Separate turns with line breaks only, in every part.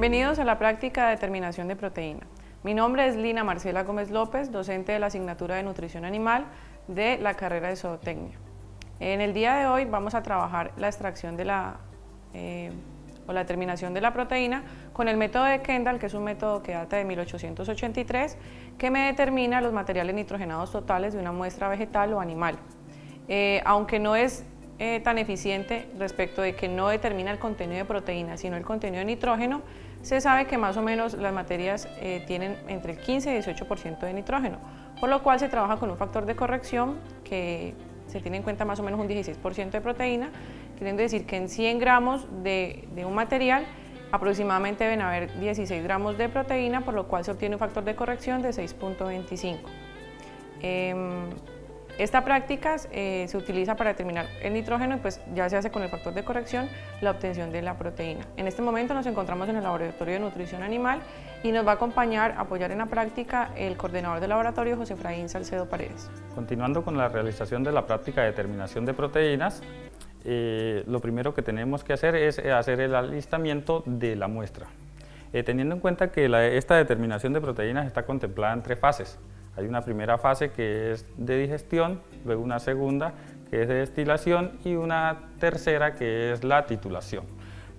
Bienvenidos a la práctica de determinación de proteína. Mi nombre es Lina Marcela Gómez López, docente de la asignatura de Nutrición Animal de la carrera de Zootecnia. En el día de hoy vamos a trabajar la extracción de la determinación de la proteína con el método de Kendall, que es un método que data de 1883, que me determina los materiales nitrogenados totales de una muestra vegetal o animal. Aunque no es tan eficiente respecto de que no determina el contenido de proteína, sino el contenido de nitrógeno, se sabe que más o menos las materias tienen entre el 15 y 18% de nitrógeno, por lo cual se trabaja con un factor de corrección que se tiene en cuenta más o menos un 16% de proteína, queriendo decir que en 100 gramos de un material aproximadamente deben haber 16 gramos de proteína, por lo cual se obtiene un factor de corrección de 6.25. Esta práctica se utiliza para determinar el nitrógeno y pues ya se hace con el factor de corrección la obtención de la proteína. En este momento nos encontramos en el laboratorio de nutrición animal y nos va a acompañar, apoyar en la práctica, el coordinador del laboratorio, José Efraín Salcedo Paredes.
Continuando con la realización de la práctica de determinación de proteínas, lo primero que tenemos que hacer es hacer el alistamiento de la muestra. Teniendo en cuenta que esta determinación de proteínas está contemplada en 3 fases. Hay una primera fase que es de digestión, luego una segunda que es de destilación y una tercera que es la titulación.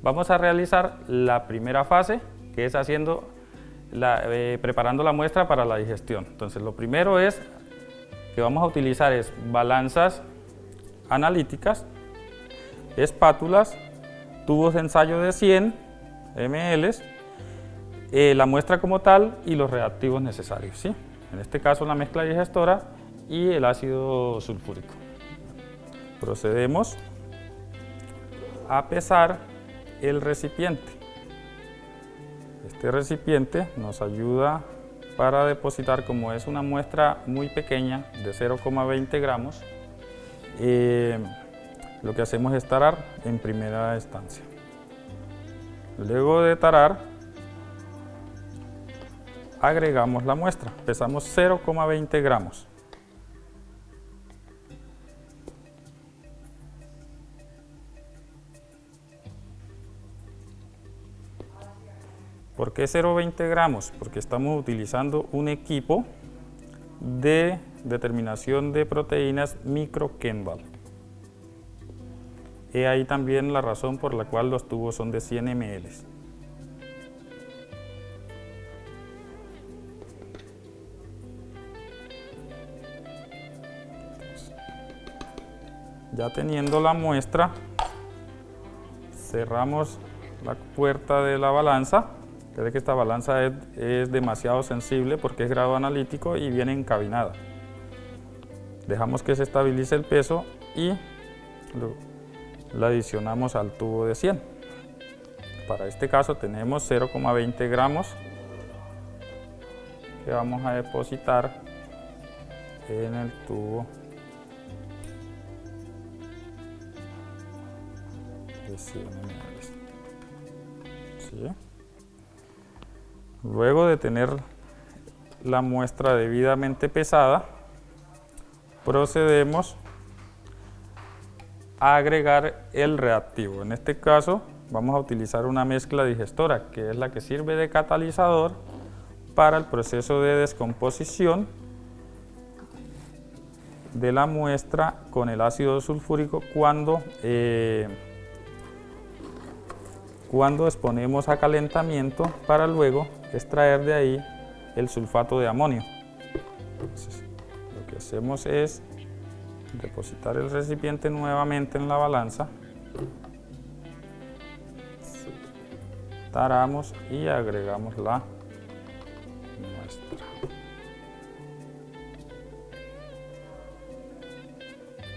Vamos a realizar la primera fase, que es preparando la muestra para la digestión. Entonces lo primero que vamos a utilizar es balanzas analíticas, espátulas, tubos de ensayo de 100 ml, la muestra como tal y los reactivos necesarios, ¿sí? En este caso la mezcla digestora y el ácido sulfúrico. Procedemos a pesar el recipiente. Este recipiente nos ayuda para depositar, como es una muestra muy pequeña de 0,20 gramos, lo que hacemos es tarar en primera instancia. Luego de tarar, agregamos la muestra, pesamos 0,20 gramos. ¿Por qué 0,20 gramos? Porque estamos utilizando un equipo de determinación de proteínas micro Kendall. He ahí también la razón por la cual los tubos son de 100 ml. Ya teniendo la muestra, cerramos la puerta de la balanza. Creo que esta balanza es demasiado sensible porque es grado analítico y viene encabinada. Dejamos que se estabilice el peso y la adicionamos al tubo de 100. Para este caso tenemos 0,20 gramos que vamos a depositar en el tubo de 100 ml. ¿Sí? Luego de tener la muestra debidamente pesada, procedemos a agregar el reactivo. En este caso vamos a utilizar una mezcla digestora, que es la que sirve de catalizador para el proceso de descomposición de la muestra con el ácido sulfúrico cuando exponemos a calentamiento para luego extraer de ahí el sulfato de amonio. Entonces, lo que hacemos es depositar el recipiente nuevamente en la balanza, taramos y agregamos la muestra.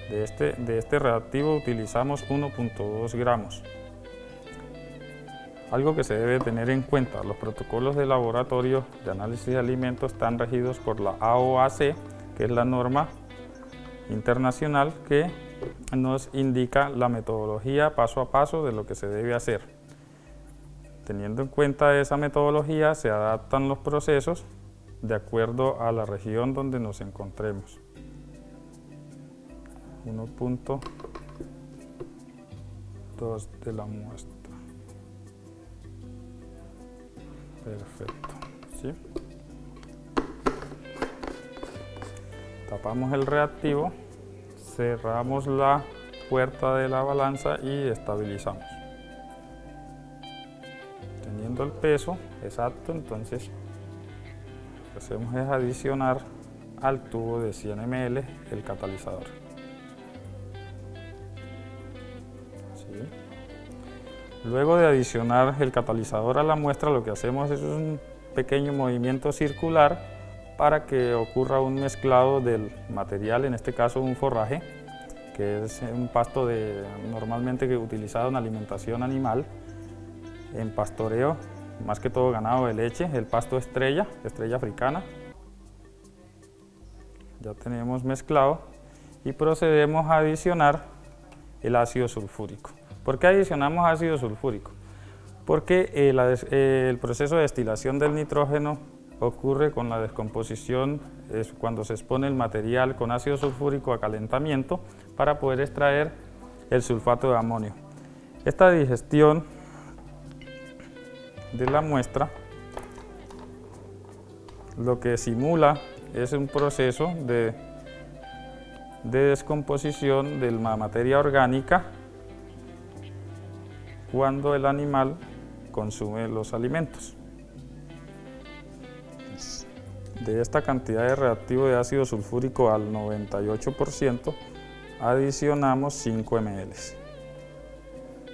De este reactivo utilizamos 1.2 gramos. Algo que se debe tener en cuenta: los protocolos de laboratorio de análisis de alimentos están regidos por la AOAC, que es la norma internacional que nos indica la metodología paso a paso de lo que se debe hacer. Teniendo en cuenta esa metodología, se adaptan los procesos de acuerdo a la región donde nos encontremos. 1.2 de la muestra. Perfecto. ¿Sí? Tapamos el reactivo, cerramos la puerta de la balanza y estabilizamos. Teniendo el peso exacto, entonces lo que hacemos es adicionar al tubo de 100 ml el catalizador. ¿Sí? Luego de adicionar el catalizador a la muestra, lo que hacemos es un pequeño movimiento circular para que ocurra un mezclado del material, en este caso un forraje, que es un pasto normalmente utilizado en alimentación animal, en pastoreo, más que todo ganado de leche, el pasto estrella africana. Ya tenemos mezclado y procedemos a adicionar el ácido sulfúrico. ¿Por qué adicionamos ácido sulfúrico? Porque el proceso de destilación del nitrógeno ocurre con la descomposición, es cuando se expone el material con ácido sulfúrico a calentamiento para poder extraer el sulfato de amonio. Esta digestión de la muestra lo que simula es un proceso de descomposición de la materia orgánica cuando el animal consume los alimentos. De esta cantidad de reactivo de ácido sulfúrico al 98%, adicionamos 5 ml.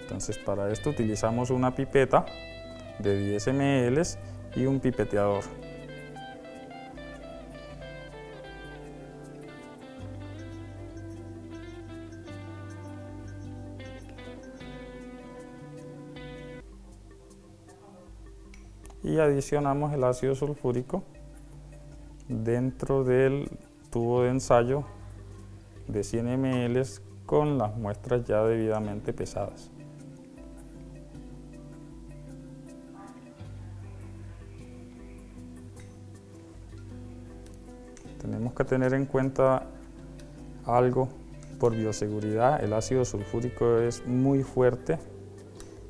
Entonces, para esto utilizamos una pipeta de 10 ml y un pipeteador. Y adicionamos el ácido sulfúrico dentro del tubo de ensayo de 100 ml con las muestras ya debidamente pesadas. Tenemos que tener en cuenta algo por bioseguridad: el ácido sulfúrico es muy fuerte,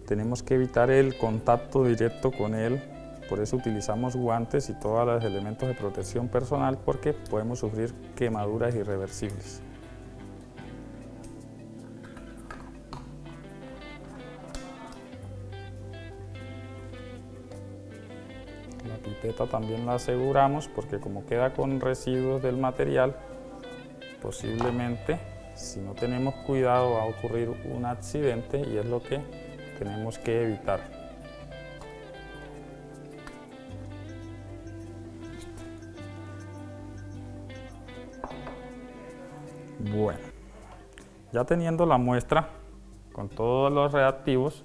tenemos que evitar el contacto directo con él. Por eso utilizamos guantes y todos los elementos de protección personal, porque podemos sufrir quemaduras irreversibles. La pipeta también la aseguramos porque como queda con residuos del material, posiblemente si no tenemos cuidado va a ocurrir un accidente y es lo que tenemos que evitar. Bueno, ya teniendo la muestra con todos los reactivos,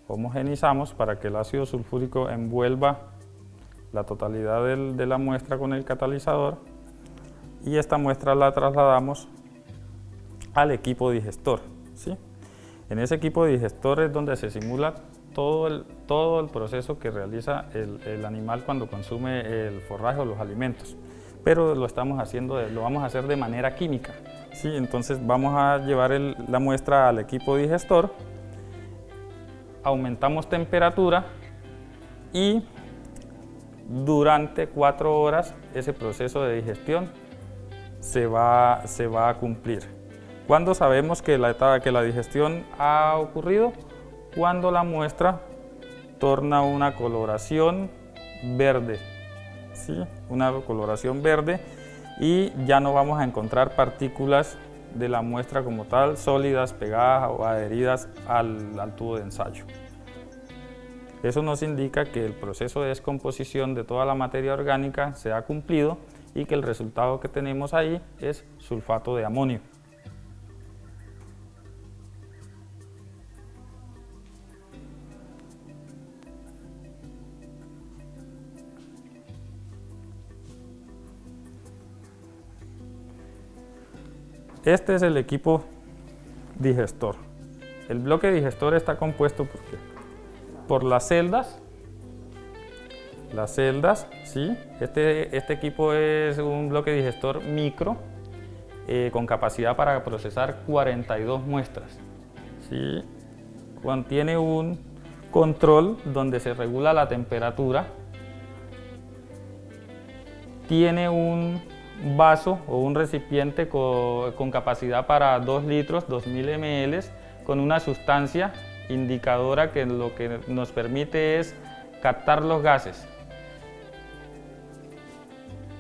homogenizamos para que el ácido sulfúrico envuelva la totalidad de la muestra con el catalizador, y esta muestra la trasladamos al equipo digestor, ¿sí? En ese equipo digestor es donde se simula todo el proceso que realiza el animal cuando consume el forraje o los alimentos. Pero lo vamos a hacer de manera química, ¿sí? Entonces vamos a llevar la muestra al equipo digestor, aumentamos temperatura y durante 4 horas ese proceso de digestión se va a cumplir. ¿Cuándo sabemos que la digestión ha ocurrido? Cuando la muestra torna una coloración verde. ¿Sí? Una coloración verde, y ya no vamos a encontrar partículas de la muestra como tal, sólidas, pegadas o adheridas al tubo de ensayo. Eso nos indica que el proceso de descomposición de toda la materia orgánica se ha cumplido y que el resultado que tenemos ahí es sulfato de amonio. Este es el equipo digestor. El bloque digestor está compuesto por las celdas. ¿Sí? Este equipo es un bloque digestor micro con capacidad para procesar 42 muestras. ¿Sí? Contiene un control donde se regula la temperatura. Tiene un vaso o un recipiente con capacidad para 2 litros, 2000 ml, con una sustancia indicadora que lo que nos permite es captar los gases.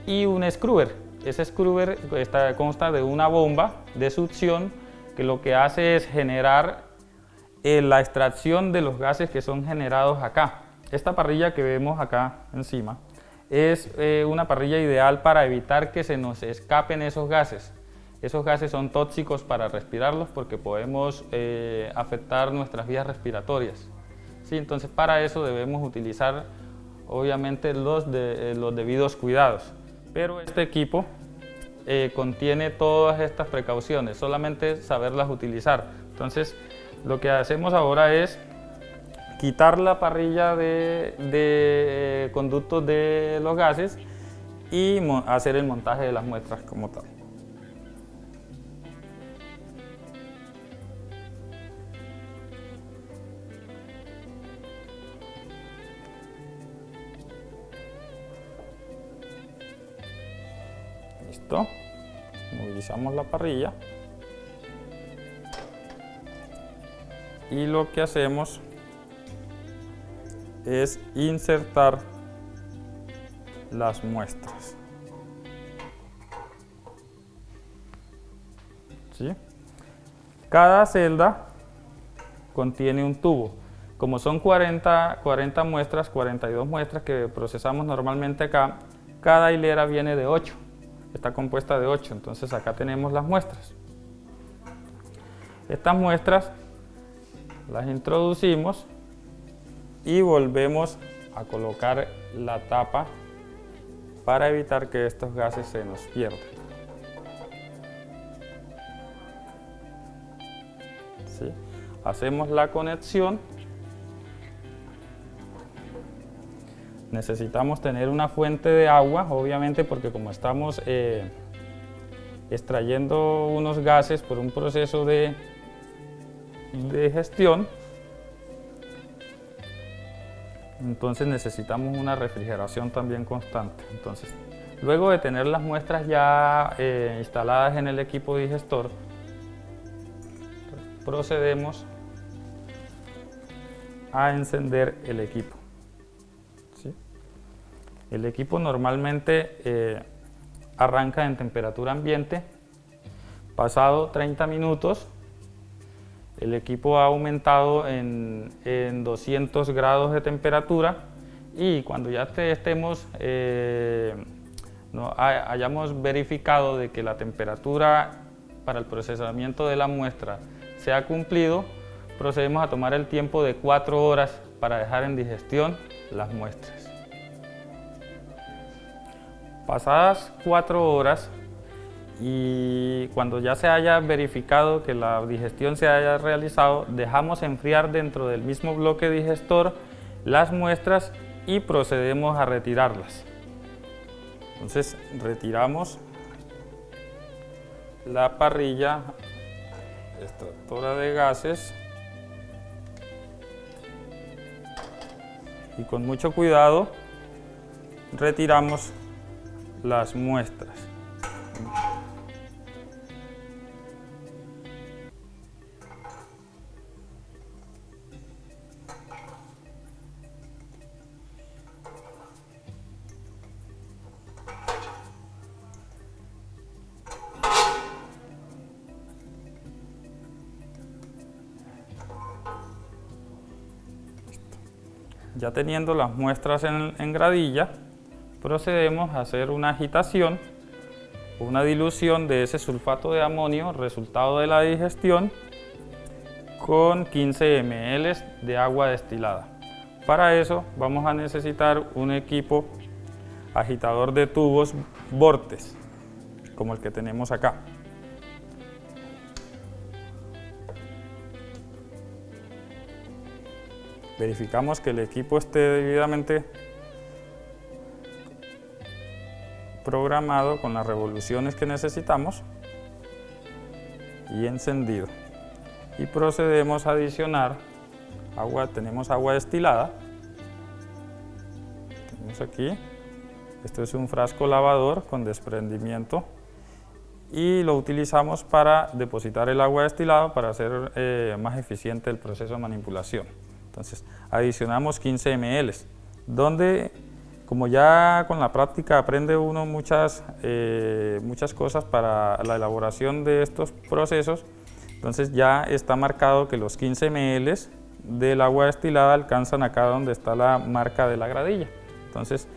Y un scrubber. Ese scrubber consta de una bomba de succión que lo que hace es generar la extracción de los gases que son generados acá. Esta parrilla que vemos acá encima es una parrilla ideal para evitar que se nos escapen esos gases. Esos gases son tóxicos para respirarlos porque podemos afectar nuestras vías respiratorias. ¿Sí? Entonces para eso debemos utilizar obviamente los debidos cuidados. Pero este equipo contiene todas estas precauciones, solamente saberlas utilizar. Entonces lo que hacemos ahora es quitar la parrilla de conductos de los gases y hacer el montaje de las muestras como tal. Listo, movilizamos la parrilla y lo que hacemos es insertar las muestras. ¿Sí? Cada celda contiene un tubo. Como son 40 muestras, 42 muestras que procesamos normalmente acá, cada hilera viene de 8. Está compuesta de 8, entonces acá tenemos las muestras. Estas muestras las introducimos y volvemos a colocar la tapa para evitar que estos gases se nos pierdan. ¿Sí? Hacemos la conexión. Necesitamos tener una fuente de agua, obviamente, porque como estamos extrayendo unos gases por un proceso de gestión, entonces necesitamos una refrigeración también constante. Entonces, luego de tener las muestras ya instaladas en el equipo digestor, procedemos a encender el equipo. ¿Sí? El equipo normalmente arranca en temperatura ambiente. Pasado 30 minutos, el equipo ha aumentado en 200 grados de temperatura y cuando ya hayamos verificado de que la temperatura para el procesamiento de la muestra se ha cumplido, procedemos a tomar el tiempo de 4 horas para dejar en digestión las muestras. Pasadas 4 horas, y cuando ya se haya verificado que la digestión se haya realizado, dejamos enfriar dentro del mismo bloque digestor las muestras y procedemos a retirarlas. Entonces retiramos la parrilla extractora de gases y con mucho cuidado retiramos las muestras. Ya teniendo las muestras en gradilla, procedemos a hacer una agitación, una dilución de ese sulfato de amonio, resultado de la digestión, con 15 ml de agua destilada. Para eso vamos a necesitar un equipo agitador de tubos Vortex, como el que tenemos acá. Verificamos que el equipo esté debidamente programado con las revoluciones que necesitamos y encendido. Y procedemos a adicionar tenemos agua destilada. Tenemos aquí, esto es un frasco lavador con desprendimiento y lo utilizamos para depositar el agua destilada para hacer más eficiente el proceso de manipulación. Entonces adicionamos 15 ml, donde como ya con la práctica aprende uno muchas cosas para la elaboración de estos procesos, entonces ya está marcado que los 15 ml del agua destilada alcanzan acá donde está la marca de la gradilla. Entonces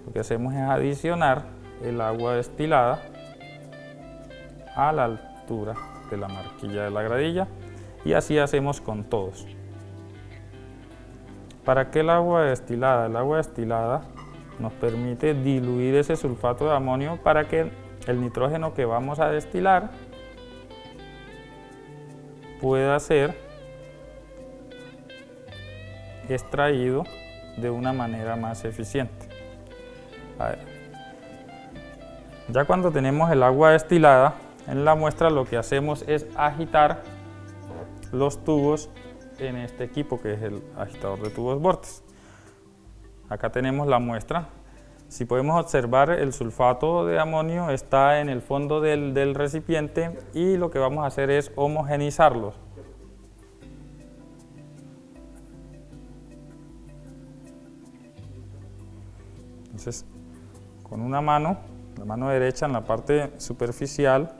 lo que hacemos es adicionar el agua destilada a la altura de la marquilla de la gradilla y así hacemos con todos. ¿Para qué el agua destilada? El agua destilada nos permite diluir ese sulfato de amonio para que el nitrógeno que vamos a destilar pueda ser extraído de una manera más eficiente. Ya cuando tenemos el agua destilada en la muestra, lo que hacemos es agitar los tubos en este equipo que es el agitador de tubos Vortex. Acá tenemos la muestra. Si podemos observar, el sulfato de amonio está en el fondo del recipiente y lo que vamos a hacer es homogenizarlos. Entonces, con una mano, la mano derecha en la parte superficial,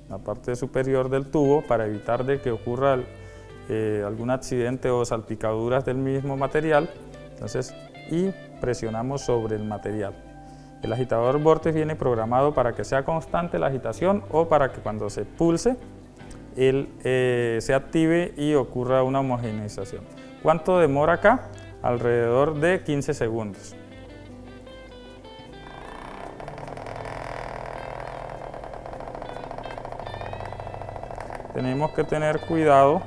la parte superior del tubo, para evitar de que ocurra algún accidente o salpicaduras del mismo material, entonces, y presionamos sobre el material. El agitador Vortex viene programado para que sea constante la agitación o para que cuando se pulse él se active y ocurra una homogeneización. ¿Cuánto demora acá? Alrededor de 15 segundos. Tenemos que tener cuidado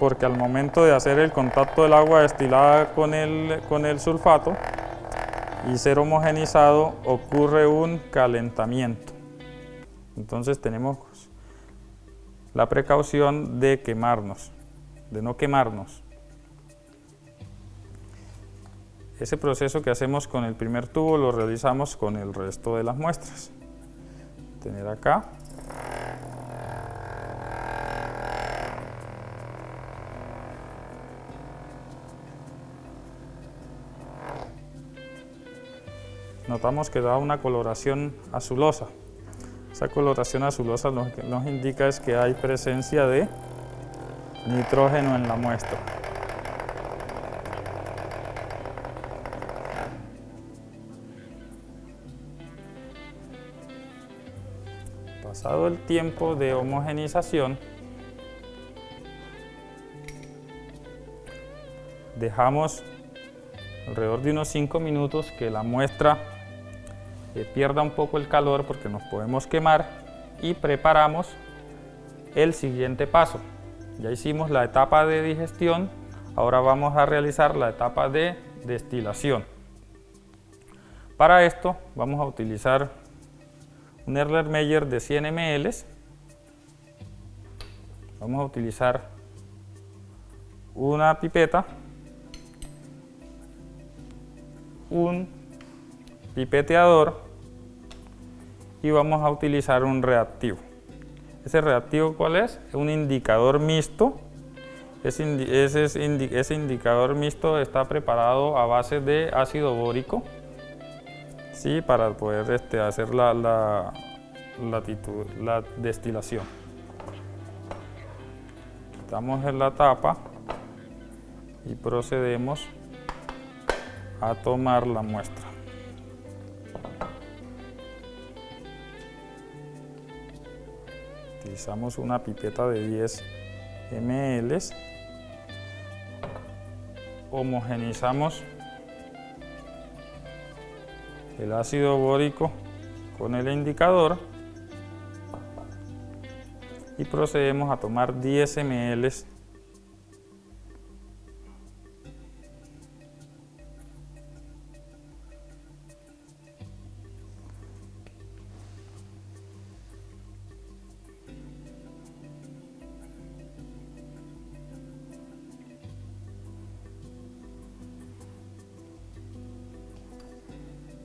porque al momento de hacer el contacto del agua destilada con el sulfato y ser homogenizado ocurre un calentamiento. Entonces tenemos la precaución de no quemarnos. Ese proceso que hacemos con el primer tubo lo realizamos con el resto de las muestras. Tener acá. Notamos que da una coloración azulosa. Esa coloración azulosa lo que nos indica es que hay presencia de nitrógeno en la muestra. Pasado el tiempo de homogenización, dejamos alrededor de unos 5 minutos que la muestra pierda un poco el calor porque nos podemos quemar y preparamos el siguiente paso. Ya hicimos la etapa de digestión, ahora vamos a realizar la etapa de destilación. Para esto vamos a utilizar un Erlenmeyer de 100 ml. Vamos a utilizar una pipeta, un pipeteador y vamos a utilizar un reactivo. ¿Ese reactivo cuál es? Un indicador mixto. Ese indicador mixto está preparado a base de ácido bórico, ¿sí? Para poder hacer la destilación. Quitamos la tapa y procedemos a tomar la muestra. Utilizamos una pipeta de 10 ml. Homogenizamos el ácido bórico con el indicador y procedemos a tomar 10 ml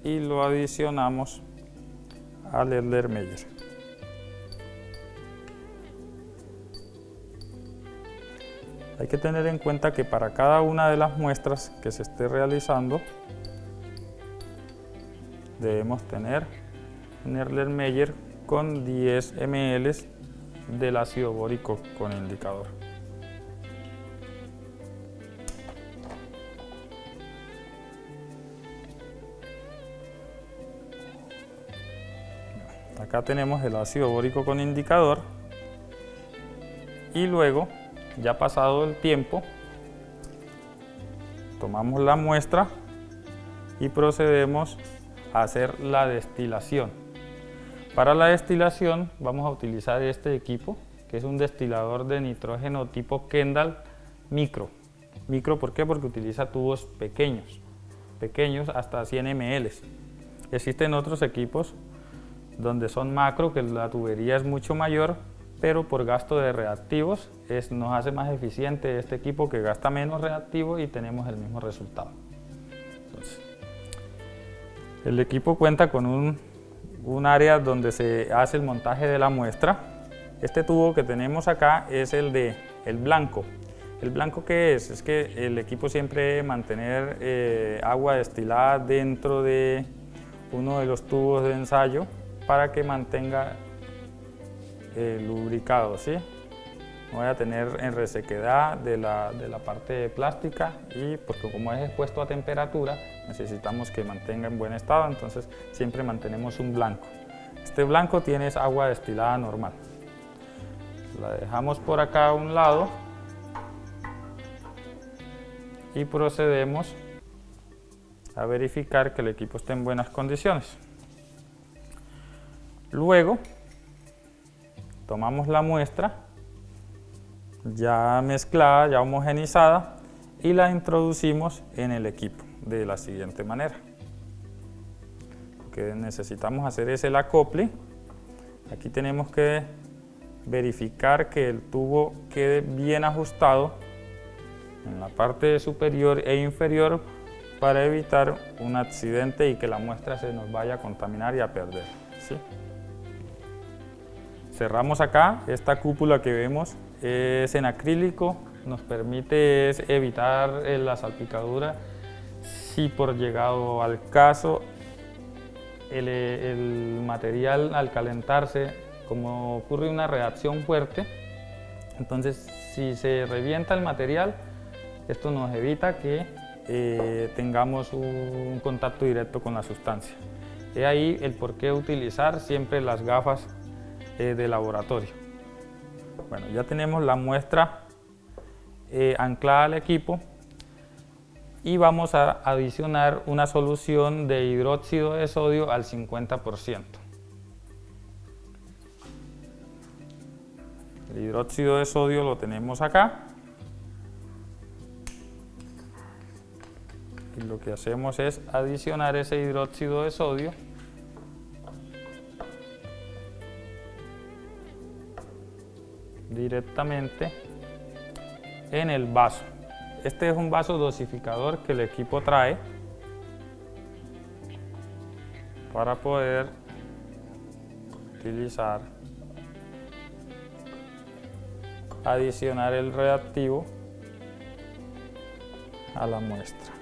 y lo adicionamos al Erlenmeyer. Hay que tener en cuenta que para cada una de las muestras que se esté realizando debemos tener un Erlenmeyer con 10 ml del ácido bórico con indicador. Acá tenemos el ácido bórico con indicador y luego, ya pasado el tiempo, tomamos la muestra y procedemos a hacer la destilación. Para la destilación vamos a utilizar este equipo, que es un destilador de nitrógeno tipo Kendall Micro. Micro, ¿por qué? Porque utiliza tubos pequeños hasta 100 ml. Existen otros equipos donde son macro, que la tubería es mucho mayor, pero por gasto de reactivos nos hace más eficiente este equipo, que gasta menos reactivos y tenemos el mismo resultado. Entonces, el equipo cuenta con un área donde se hace el montaje de la muestra. Este tubo que tenemos acá es el blanco. ¿El blanco qué es? Es que el equipo siempre debe mantener agua destilada dentro de uno de los tubos de ensayo para que mantenga lubricado, ¿sí? No vaya a tener en resequedad de la parte plástica, y porque como es expuesto a temperatura necesitamos que mantenga en buen estado, entonces siempre mantenemos un blanco. Este blanco tiene agua destilada normal. La dejamos por acá a un lado y procedemos a verificar que el equipo esté en buenas condiciones. Luego tomamos la muestra ya mezclada, ya homogenizada, y la introducimos en el equipo de la siguiente manera. Lo que necesitamos hacer es el acople. Aquí tenemos que verificar que el tubo quede bien ajustado en la parte superior e inferior para evitar un accidente y que la muestra se nos vaya a contaminar y a perder, ¿sí? Cerramos acá. Esta cúpula que vemos es en acrílico, nos permite evitar la salpicadura si por llegado al caso el material al calentarse, como ocurre una reacción fuerte, entonces si se revienta el material, esto nos evita que tengamos un contacto directo con la sustancia. He ahí el por qué utilizar siempre las gafas de laboratorio. Bueno, ya tenemos la muestra anclada al equipo y vamos a adicionar una solución de hidróxido de sodio al 50%. El hidróxido de sodio lo tenemos acá y lo que hacemos es adicionar ese hidróxido de sodio directamente en el vaso. Este es un vaso dosificador que el equipo trae para poder utilizar, adicionar el reactivo a la muestra.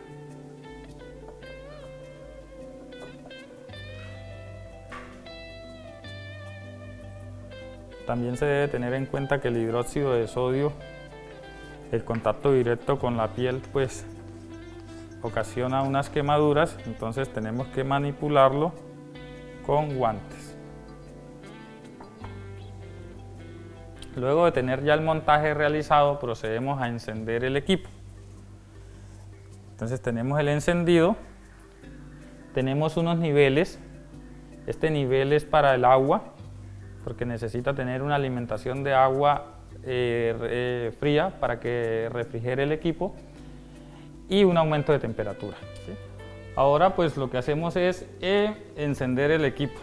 También se debe tener en cuenta que el hidróxido de sodio, el contacto directo con la piel, pues ocasiona unas quemaduras, entonces tenemos que manipularlo con guantes. Luego de tener ya el montaje realizado, procedemos a encender el equipo. Entonces tenemos el encendido, tenemos unos niveles. Este nivel es para el agua, porque necesita tener una alimentación de agua fría para que refrigere el equipo, y un aumento de temperatura, ¿sí? Ahora pues lo que hacemos es encender el equipo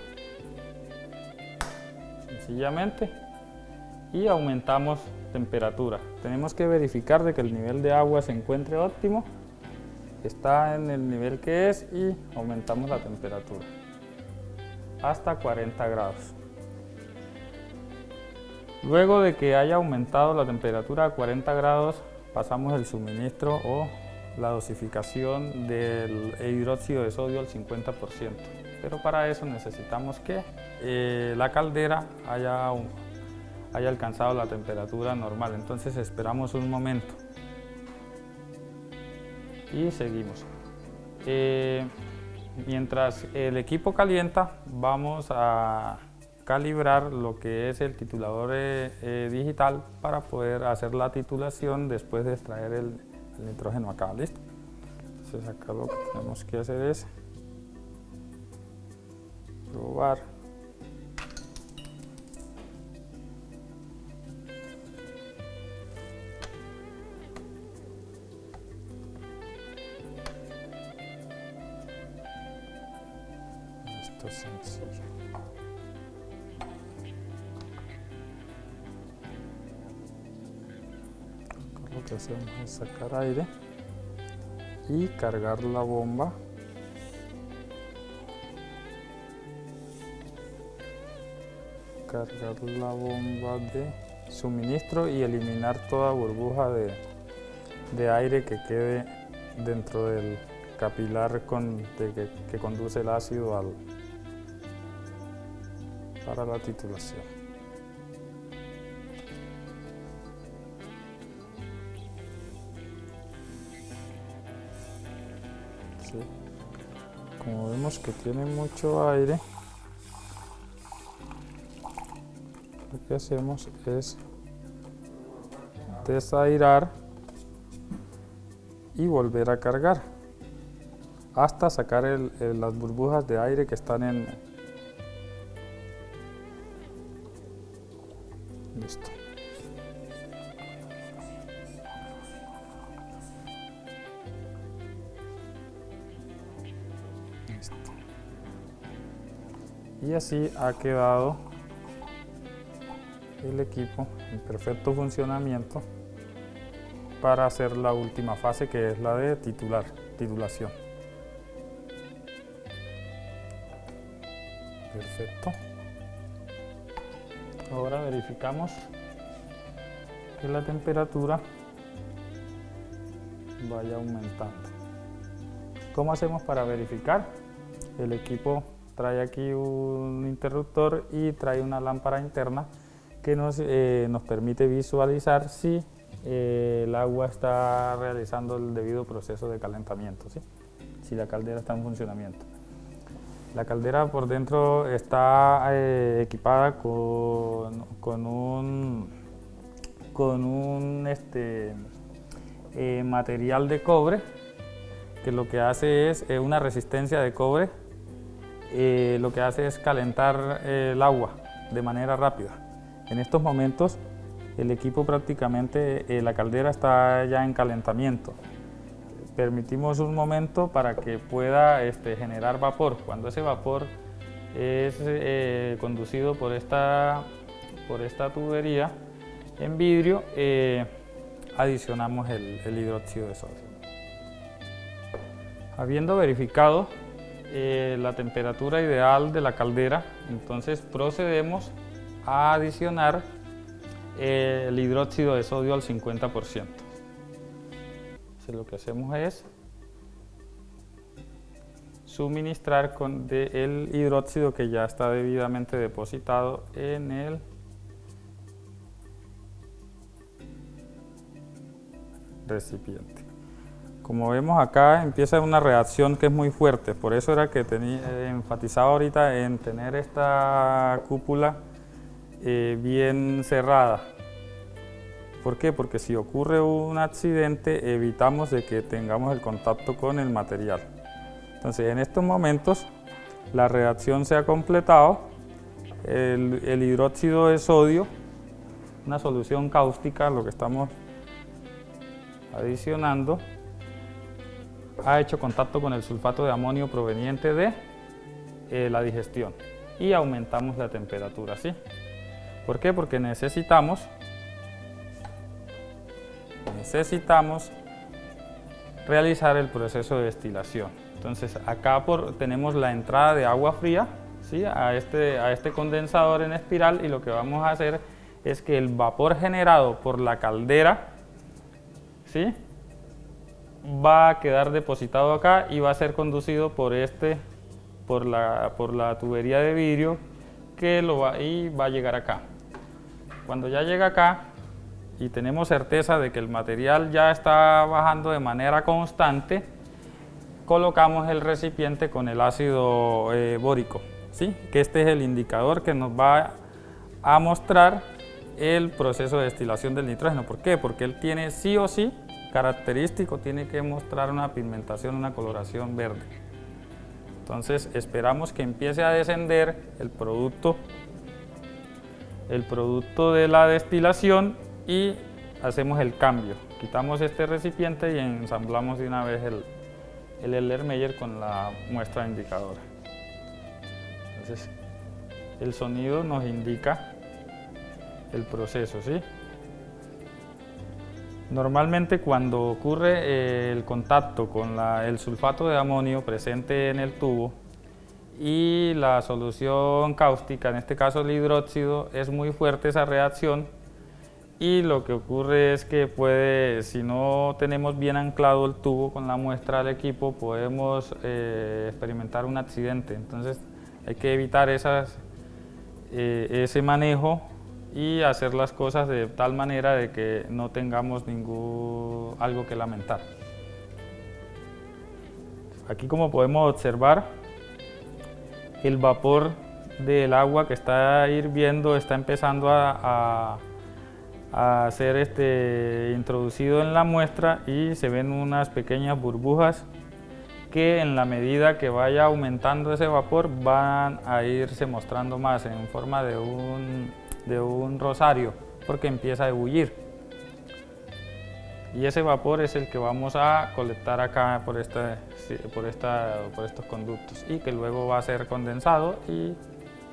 sencillamente y aumentamos temperatura. Tenemos que verificar de que el nivel de agua se encuentre óptimo está en el nivel que es y aumentamos la temperatura hasta 40 grados. Luego de que haya aumentado la temperatura a 40 grados, pasamos el suministro o la dosificación del hidróxido de sodio al 50%. Pero para eso necesitamos que la caldera haya alcanzado la temperatura normal. Entonces esperamos un momento y seguimos. Mientras el equipo calienta, vamos a calibrar lo que es el titulador digital para poder hacer la titulación después de extraer el nitrógeno acá, ¿listo? Entonces acá lo que tenemos que hacer es probar. Esto es sencillo. Lo que hacemos es sacar aire y cargar la bomba. Cargar la bomba de suministro y eliminar toda burbuja de aire que quede dentro del capilar que conduce el ácido para la titulación. Sí. Como vemos que tiene mucho aire, lo que hacemos es desairar y volver a cargar hasta sacar las burbujas de aire que están en... Listo. Listo. Y así ha quedado el equipo en perfecto funcionamiento para hacer la última fase, que es la de titulación. Perfecto. Ahora verificamos que la temperatura vaya aumentando. ¿Cómo hacemos para verificar? El equipo trae aquí un interruptor y trae una lámpara interna que nos permite visualizar si el agua está realizando el debido proceso de calentamiento, ¿sí? Si la caldera está en funcionamiento. La caldera por dentro está equipada con un material de cobre, que lo que hace es una resistencia de cobre, lo que hace es calentar el agua de manera rápida. En estos momentos el equipo prácticamente, la caldera está ya en calentamiento. Permitimos un momento para que pueda generar vapor. Cuando ese vapor es conducido por esta tubería en vidrio, adicionamos el hidróxido de sodio. Habiendo verificado la temperatura ideal de la caldera, entonces procedemos a adicionar el hidróxido de sodio al 50%. Entonces lo que hacemos es suministrar el hidróxido que ya está debidamente depositado en el recipiente. Como vemos acá empieza una reacción que es muy fuerte, por eso era que enfatizaba ahorita en tener esta cúpula bien cerrada. ¿Por qué? Porque si ocurre un accidente evitamos de que tengamos el contacto con el material. Entonces en estos momentos la reacción se ha completado, el hidróxido de sodio, una solución cáustica, lo que estamos adicionando, ha hecho contacto con el sulfato de amonio proveniente de la digestión y aumentamos la temperatura, ¿sí? ¿Por qué? Porque necesitamos realizar el proceso de destilación. Entonces acá tenemos la entrada de agua fría, ¿sí? a este condensador en espiral, y lo que vamos a hacer es que el vapor generado por la caldera, ¿sí? va a quedar depositado acá y va a ser conducido por la tubería de vidrio que va a llegar acá. Cuando ya llega acá y tenemos certeza de que el material ya está bajando de manera constante, colocamos el recipiente con el ácido bórico, ¿sí? que este es el indicador que nos va a mostrar el proceso de destilación del nitrógeno. ¿Por qué? Porque él tiene sí o sí característico, tiene que mostrar una pigmentación, una coloración verde. Entonces esperamos que empiece a descender el producto de la destilación y hacemos el cambio. Quitamos este recipiente y ensamblamos de una vez el Erlenmeyer con la muestra indicadora. Entonces el sonido nos indica el proceso, ¿sí? Normalmente cuando ocurre el contacto con el sulfato de amonio presente en el tubo y la solución cáustica, en este caso el hidróxido, es muy fuerte esa reacción, y lo que ocurre es que si no tenemos bien anclado el tubo con la muestra del equipo, podemos experimentar un accidente. Entonces hay que evitar ese manejo y hacer las cosas de tal manera de que no tengamos algo que lamentar. Aquí, como podemos observar, el vapor del agua que está hirviendo está empezando a ser introducido en la muestra, y se ven unas pequeñas burbujas que en la medida que vaya aumentando ese vapor van a irse mostrando más en forma de un rosario, porque empieza a ebullir, y ese vapor es el que vamos a colectar acá por estos conductos, y que luego va a ser condensado y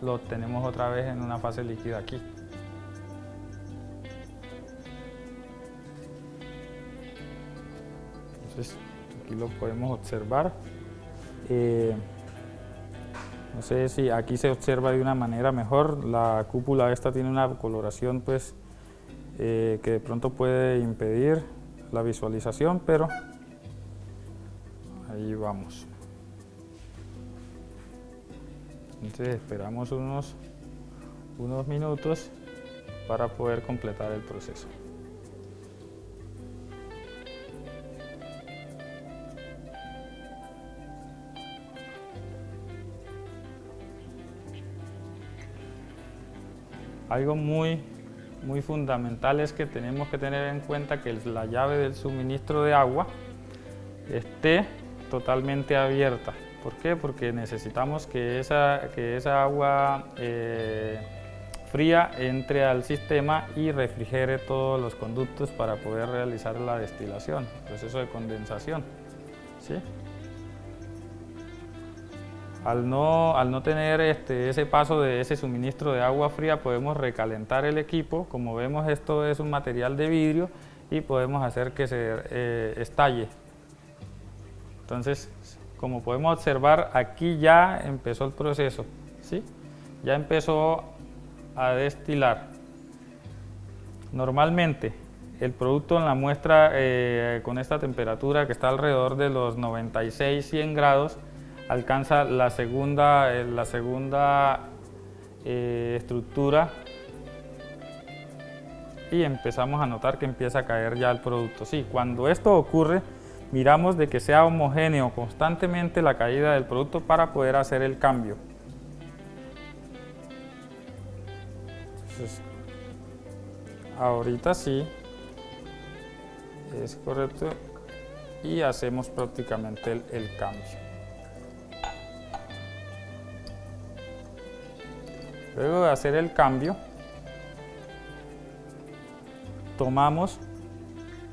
lo tenemos otra vez en una fase líquida aquí. Entonces aquí lo podemos observar. No sé si aquí se observa de una manera mejor. La cúpula esta tiene una coloración pues que de pronto puede impedir la visualización, pero ahí vamos. Entonces esperamos unos minutos para poder completar el proceso. Algo muy fundamental es que tenemos que tener en cuenta que la llave del suministro de agua esté totalmente abierta. ¿Por qué? Porque necesitamos que esa agua fría entre al sistema y refrigere todos los conductos para poder realizar la destilación, el proceso de condensación, ¿sí? Al no tener ese paso de ese suministro de agua fría, podemos recalentar el equipo. Como vemos, esto es un material de vidrio y podemos hacer que se estalle. Entonces, como podemos observar, aquí ya empezó el proceso, ¿sí? Ya empezó a destilar. Normalmente, el producto en la muestra con esta temperatura, que está alrededor de los 96-100 grados, alcanza la segunda estructura, y empezamos a notar que empieza a caer ya el producto. Sí, cuando esto ocurre, miramos de que sea homogéneo constantemente la caída del producto para poder hacer el cambio. Entonces, ahorita sí es correcto y hacemos prácticamente el cambio. Luego de hacer el cambio, tomamos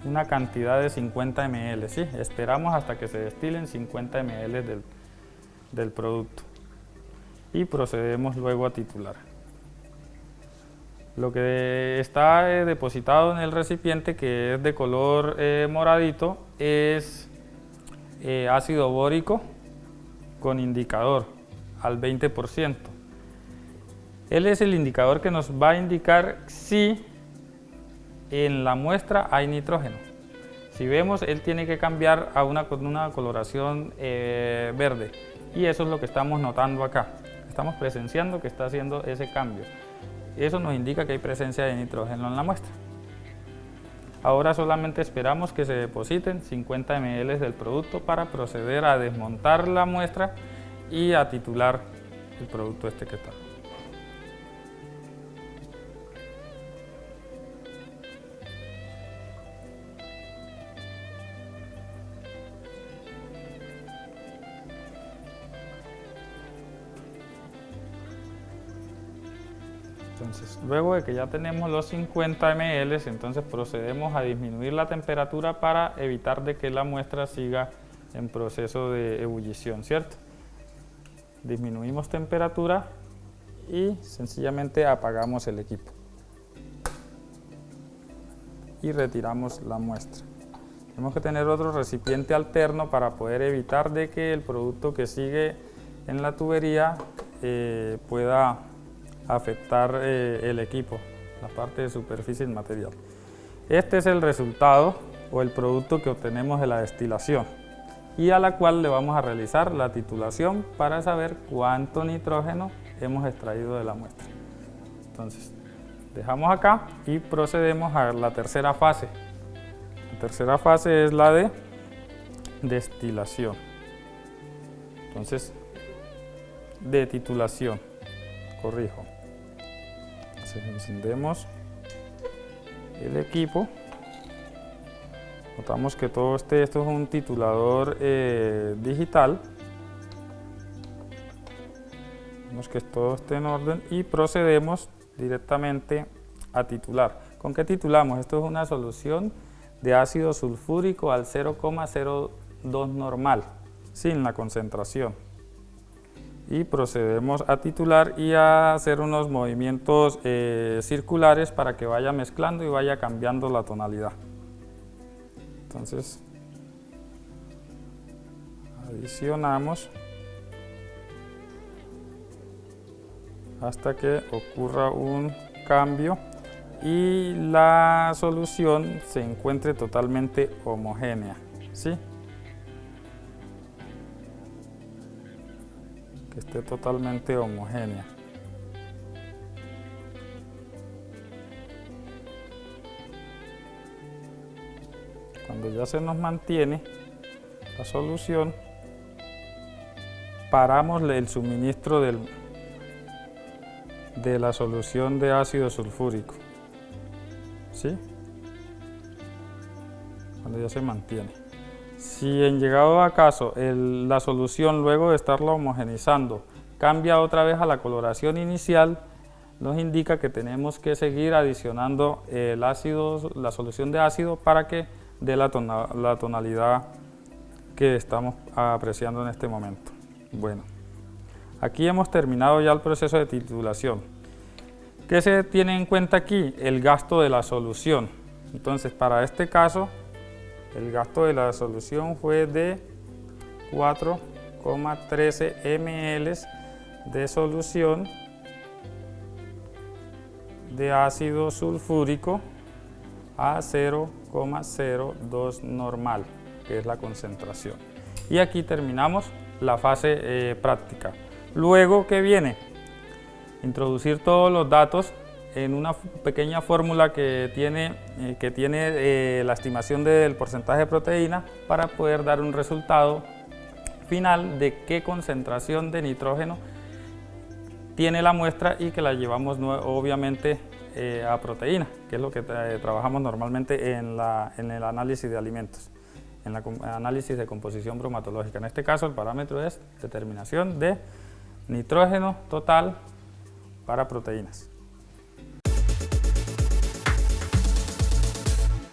una cantidad de 50 ml, ¿sí? Esperamos hasta que se destilen 50 ml del producto y procedemos luego a titular. Lo que está depositado en el recipiente, que es de color moradito, es ácido bórico con indicador al 20%. Él es el indicador que nos va a indicar si en la muestra hay nitrógeno. Si vemos, él tiene que cambiar a una coloración verde, y eso es lo que estamos notando acá. Estamos presenciando que está haciendo ese cambio. Eso nos indica que hay presencia de nitrógeno en la muestra. Ahora solamente esperamos que se depositen 50 ml del producto para proceder a desmontar la muestra y a titular el producto que está. Entonces, luego de que ya tenemos los 50 ml, entonces procedemos a disminuir la temperatura para evitar de que la muestra siga en proceso de ebullición, ¿cierto? Disminuimos temperatura y sencillamente apagamos el equipo y retiramos la muestra. Tenemos que tener otro recipiente alterno para poder evitar de que el producto que sigue en la tubería pueda afectar el equipo, la parte de superficie del material. Este es el resultado o el producto que obtenemos de la destilación, y a la cual le vamos a realizar la titulación para saber cuánto nitrógeno hemos extraído de la muestra. Entonces, dejamos acá y procedemos a la tercera fase. La tercera fase es la de destilación. Entonces, de titulación, corrijo. Entonces, encendemos el equipo. Notamos que todo esto es un titulador digital. Vemos que todo esté en orden y procedemos directamente a titular. ¿Con qué titulamos? Esto es una solución de ácido sulfúrico al 0,02 normal, sin la concentración. Y procedemos a titular y a hacer unos movimientos circulares para que vaya mezclando y vaya cambiando la tonalidad. Entonces, adicionamos hasta que ocurra un cambio y la solución se encuentre totalmente homogénea, ¿sí? Que esté totalmente homogénea. Cuando ya se nos mantiene la solución, paramos el suministro de la solución de ácido sulfúrico, ¿sí? Cuando ya se mantiene. Si en llegado a caso la solución, luego de estarla homogeneizando, cambia otra vez a la coloración inicial, nos indica que tenemos que seguir adicionando la solución de ácido para que dé la tonalidad que estamos apreciando en este momento. Bueno, aquí hemos terminado ya el proceso de titulación. ¿Qué se tiene en cuenta aquí? El gasto de la solución. Entonces, para este caso, el gasto de la solución fue de 4,13 ml de solución de ácido sulfúrico a 0,02 normal, que es la concentración. Y aquí terminamos la fase práctica. Luego, ¿qué viene? Introducir todos los datos en una pequeña fórmula que tiene la estimación del porcentaje de proteína para poder dar un resultado final de qué concentración de nitrógeno tiene la muestra y que la llevamos obviamente a proteína, que es lo que trabajamos normalmente en el análisis de alimentos, en el análisis de composición bromatológica. En este caso el parámetro es determinación de nitrógeno total para proteínas.